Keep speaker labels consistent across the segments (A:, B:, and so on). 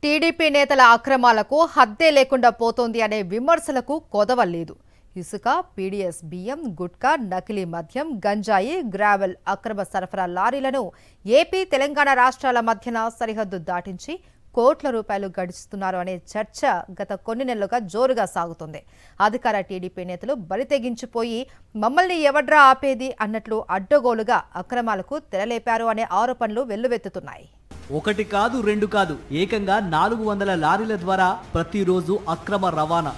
A: TDP నేతల అక్రమాలకు హద్దే లేకుండా పోతోంది అనే విమర్శలకు కొదవలేదు. ఇసుక, పీడీఎస్ బియ్యం, గుట్కా, నకిలీ మద్యం, గంజాయి, గ్రావెల్ అక్రమ సరఫరా లారీలను ఏపీ, తెలంగాణ రాష్ట్రాల మధ్యన సరిహద్దు దాటించి కోట్ల రూపాయలు గడిస్తున్నారు అనే చర్చ గత కొన్ని నెలలుగా జోరుగా సాగుతోంది. అధికార టీడీపీ నేతలు బరితెగించిపోయి మమ్మల్ని ఎవడ్రా ఆపేది అన్నట్లు అడ్డగోలుగా అక్రమాలకు తెరలేపారు అనే ఆరోపణలు వెల్లువెత్తుతున్నాయి.
B: ఒకటి కాదు, రెండు కాదు, ఏకంగా 400 లారీల ద్వారా ప్రతిరోజు అక్రమ రవాణా.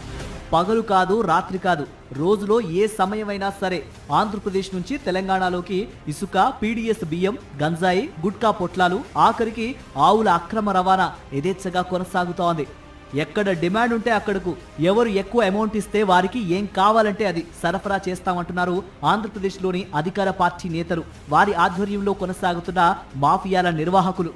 B: పగలు కాదు, రాత్రి కాదు, రోజులో ఏ సమయమైనా సరే ఆంధ్రప్రదేశ్ నుంచి తెలంగాణలోకి ఇసుక, పీడీఎస్ బియ్యం, గంజాయి, గుట్కా పొట్లాలు, ఆఖరికి ఆవుల అక్రమ రవాణా యథేచ్ఛగా కొనసాగుతోంది. ఎక్కడ డిమాండ్ ఉంటే అక్కడకు, ఎవరు ఎక్కువ అమౌంట్ ఇస్తే వారికి ఏం కావాలంటే అది సరఫరా చేస్తామంటున్నారు ఆంధ్రప్రదేశ్లోని అధికార పార్టీ నేతలు. వారి ఆధ్వర్యంలో కొనసాగుతున్న మాఫియాల నిర్వాహకులు.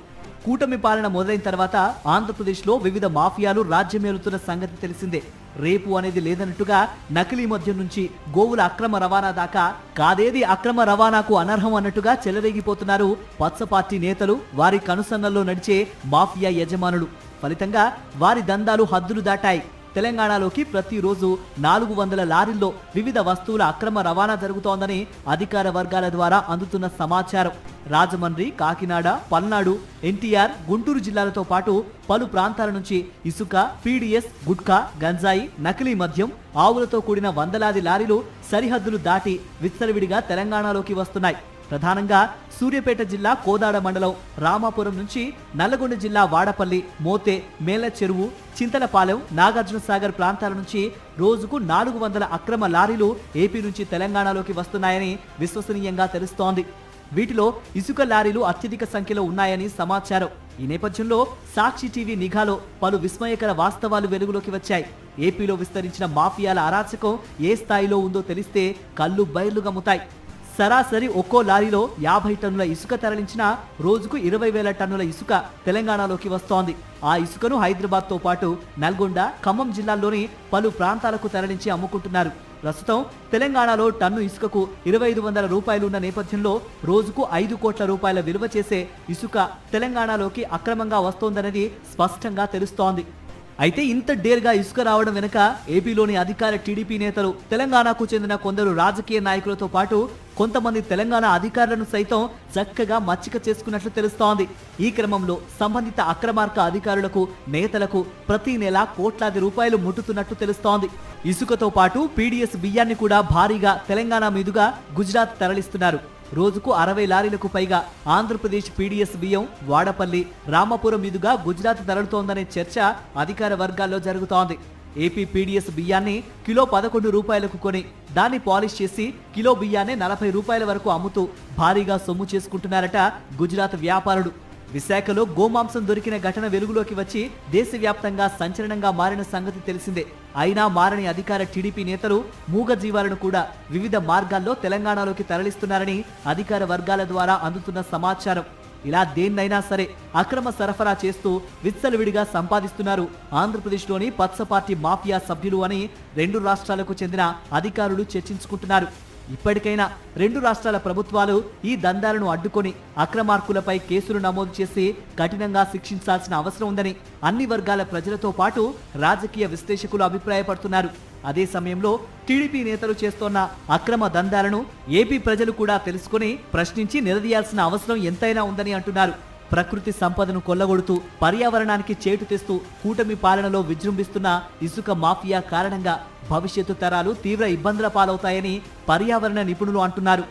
B: కూటమి పాలన మొదలైన తర్వాత ఆంధ్రప్రదేశ్లో వివిధ మాఫియాలు రాజ్యమేలుతున్న సంగతి తెలిసిందే. రేపు అనేది లేదన్నట్టుగా నకిలీ మద్యం నుంచి గోవుల అక్రమ రవాణా దాకా కాదేది అక్రమ రవాణాకు అనర్హం అన్నట్టుగా చెలరేగిపోతున్నారు పచ్చ పార్టీ నేతలు, వారి కనుసన్నల్లో నడిచే మాఫియా యజమానులు. ఫలితంగా వారి దందాలు హద్దులు దాటాయి. తెలంగాణలోకి ప్రతిరోజు 400 లారీల్లో వివిధ వస్తువుల అక్రమ రవాణా జరుగుతోందని అధికార వర్గాల ద్వారా అందుతున్న సమాచారం. రాజమండ్రి, కాకినాడ, పల్నాడు, ఎన్టీఆర్, గుంటూరు జిల్లాలతో పాటు పలు ప్రాంతాల నుంచి ఇసుక, పీడీఎస్, గుట్కా, గంజాయి, నకిలీ మద్యం, ఆవులతో కూడిన వందలాది లారీలు సరిహద్దులు దాటి విచ్చలవిడిగా తెలంగాణలోకి వస్తున్నాయి. ప్రధానంగా సూర్యాపేట జిల్లా కోదాడ మండలం రామాపురం నుంచి నల్లగొండ జిల్లా వాడపల్లి, మోతే, మేళ్ల చెరువు, చింతలపాలెం, నాగార్జున సాగర్ ప్రాంతాల నుంచి రోజుకు 400 అక్రమ లారీలు ఏపీ నుంచి తెలంగాణలోకి వస్తున్నాయని విశ్వసనీయంగా తెలుస్తోంది. వీటిలో ఇసుక లారీలు అత్యధిక సంఖ్యలో ఉన్నాయని సమాచారం. ఈ నేపథ్యంలో సాక్షి టీవీ నిఘాలో పలు విస్మయకర వాస్తవాలు వెలుగులోకి వచ్చాయి. ఏపీలో విస్తరించిన మాఫియాల అరాచకం ఏ స్థాయిలో ఉందో తెలిస్తే కళ్ళు బయర్లుగమ్ముతాయి. సరాసరి ఒక్కో లారీలో 50 టన్నుల ఇసుక తరలించిన రోజుకు 20,000 టన్నుల ఇసుక తెలంగాణలోకి వస్తోంది. ఆ ఇసుకను హైదరాబాద్తో పాటు నల్గొండ, ఖమ్మం జిల్లాల్లోని పలు ప్రాంతాలకు తరలించి అమ్ముకుంటున్నారు. ప్రస్తుతం తెలంగాణలో టన్ను ఇసుకకు 2,500 రూపాయలు ఉన్న నేపథ్యంలో రోజుకు 5 కోట్ల రూపాయల విలువ చేసే ఇసుక తెలంగాణలోకి అక్రమంగా వస్తోందనేది స్పష్టంగా తెలుస్తోంది. అయితే ఇంత డేర్గా ఇసుక రావడం వెనుక ఏపీలోని అధికార టీడీపీ నేతలు, తెలంగాణకు చెందిన కొందరు రాజకీయ నాయకులతో పాటు కొంతమంది తెలంగాణ అధికారులను సైతం చక్కగా మచ్చిక చేసుకున్నట్లు తెలుస్తోంది. ఈ క్రమంలో సంబంధిత అక్రమార్క అధికారులకు, నేతలకు ప్రతి నెల కోట్లాది రూపాయలు ముట్టుతున్నట్లు తెలుస్తోంది. ఇసుకతో పాటు పీడీఎస్ బియ్యాన్ని కూడా భారీగా తెలంగాణ మీదుగా గుజరాత్ తరలిస్తున్నారు. రోజుకు 60 లారీలకు పైగా ఆంధ్రప్రదేశ్ పీడీఎస్ బియ్యం వాడపల్లి, రామాపురం మీదుగా గుజరాత్ తరలుతోందనే చర్చ అధికార వర్గాల్లో జరుగుతోంది. ఏపీ పీడీఎస్ బియ్యాన్ని కిలో 11 రూపాయలకు కొని దాన్ని పాలిష్ చేసి కిలో బియ్యాన్ని 40 రూపాయల వరకు అమ్ముతూ భారీగా సొమ్ము చేసుకుంటున్నారట గుజరాత్ వ్యాపారుడు. విశాఖలో గోమాంసం దొరికిన ఘటన వెలుగులోకి వచ్చి దేశవ్యాప్తంగా సంచలనంగా మారిన సంగతి తెలిసిందే. అయినా మారని అధికార టీడీపీ నేతలు మూగ జీవాలను కూడా వివిధ మార్గాల్లో తెలంగాణలోకి తరలిస్తున్నారని అధికార వర్గాల ద్వారా అందుతున్న సమాచారం. ఇలా దేన్నైనా సరే అక్రమ సరఫరా చేస్తూ విచ్చలవిడిగా సంపాదిస్తున్నారు ఆంధ్రప్రదేశ్లోని పచ్చ పార్టీ మాఫియా సభ్యులు అని రెండు రాష్ట్రాలకు చెందిన అధికారులు చర్చించుకుంటున్నారు. ఇప్పటికైనా రెండు రాష్ట్రాల ప్రభుత్వాలు ఈ దందాలను అడ్డుకొని అక్రమార్కులపై కేసులు నమోదు చేసి కఠినంగా శిక్షించాల్సిన అవసరం ఉందని అన్ని వర్గాల ప్రజలతో పాటు రాజకీయ విశ్లేషకులు అభిప్రాయపడుతున్నారు. అదే సమయంలో టీడీపీ నేతలు చేస్తోన్న అక్రమ దందాలను ఏపీ ప్రజలు కూడా తెలుసుకుని ప్రశ్నించి నిలదీయాల్సిన అవసరం ఎంతైనా ఉందని అంటున్నారు. ప్రకృతి సంపదను కొల్లగొడుతూ పర్యావరణానికి చేటు తెస్తూ కూటమి పాలనలో విజృంభిస్తున్న ఇసుక మాఫియా కారణంగా భవిష్యత్తు తరాలు తీవ్ర ఇబ్బందుల పాలవుతాయని పర్యావరణ నిపుణులు అంటున్నారు.